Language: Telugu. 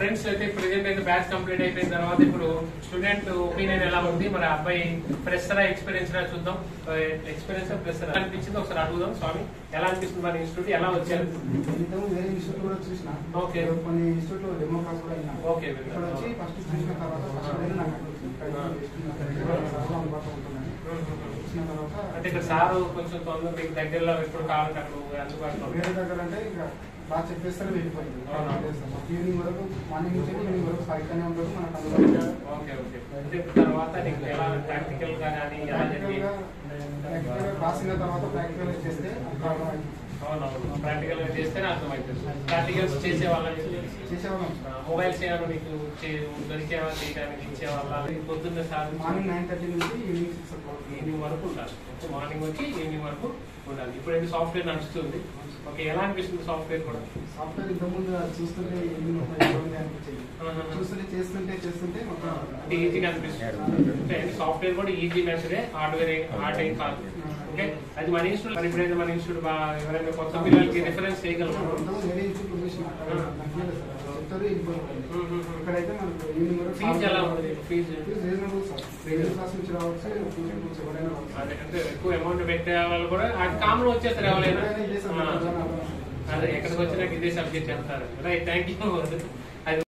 ఫ్రెండ్స్ అయితే ప్రెజెంట్ అయితే బ్యాచ్ కంప్లీట్ అయిపోయిన తర్వాత ఇప్పుడు స్టూడెంట్ ఒపీనియన్ ఎలా ఉంది, మరి అబ్బాయి ఫ్రెషరా ఎక్స్పీరియన్స్ రా చూద్దాం. ఎక్స్పీరియన్స్ ఫ్రెషర్ అనిపించింది ఒకసారి అడుగుదాం. స్వామి ఎలా అనిపిస్తుంది మన ఇన్స్టిట్యూట్, ఎలా వచ్చారు? వేరే ఇన్స్టిట్యూట్ కూడా చూసిన. ఓకే, కొన్ని ఇన్స్టిట్యూట్ లో డెమో క్లాస్ కూడా అయినా. ఓకే, ఇక్కడ వచ్చి ఫస్ట్ చూసిన తర్వాత అంటే ఇక్కడ సారు కొంచెం తొందరగా మీకు దగ్గరలో ఎప్పుడు కావాలంటే అక్కడ అందుబాటులో వేరే దగ్గర అంటే ఇక బాగా చెప్పేస్తారు వెళ్ళిపోయింది. ఈవినింగ్ వరకు మార్నింగ్ నుంచి ఈవినింగ్ వరకు సరిగ్గానే ఉండదు మనకు. Okay okay. అంటే తర్వాత నీకు ఎలా ప్రాక్టికల్ గా కానీ ఎలా చెప్పి రాసిన తర్వాత ప్రాక్టికల్ చేస్తే అవునవును ప్రాక్టికల్ గా చేస్తేనే అర్థమవుతుంది. ప్రాక్టికల్స్ చేసేవాళ్ళని చేసేవాళ్ళం. మొబైల్స్ ఏమైనా మీకు దొరికేవా చేయడానికి ఇచ్చేవాళ్ళ? పొద్దున్న సార్ మార్నింగ్ 9:30 నుంచి ఈవినింగ్ 6 o'clock ఈవినింగ్ వరకు ఉండాలి. మార్నింగ్ వచ్చి ఈవినింగ్ వరకు ఉండాలి. ఇప్పుడు అయితే సాఫ్ట్వేర్ నడుస్తుంది. ఓకే, ఎలా అనిపిస్తుంది సాఫ్ట్వేర్ కూడా? సాఫ్ట్వేర్ ఇంతకుముందు చూస్తుంటే అనిపించేది, చూస్తుంటే చేస్తుంటే ఈజీగా అనిపిస్తుంది. అంటే సాఫ్ట్వేర్ కూడా ఈజీ మెథడే, హార్డ్వేర్ హార్డ్ ఏం కాదు. ఓకే, అది మన ఇన్స్టిట్యూట్ ఇప్పుడైతే మన ఇన్స్టిట్యూట్ ఎవరైనా కొత్త పిల్లలకి రిఫరెన్స్ చేయగలరు. ఇక్కడైతే మనకు ఈవినింగ్ వరకు ఫీజు ఎలా ఉంది? Fee reasonable sir. Reasonable class నుంచి రావచ్చు, ఎవరైనా అదే అంటే ఎక్కువ అమౌంట్ పెట్టే వాళ్ళు కూడా అది కామన్ వచ్చేస్తారు ఎవరైనా. అదే ఎక్కడికి వచ్చినా ఇదే సబ్జెక్ట్ చెప్తారు. Right, thank you.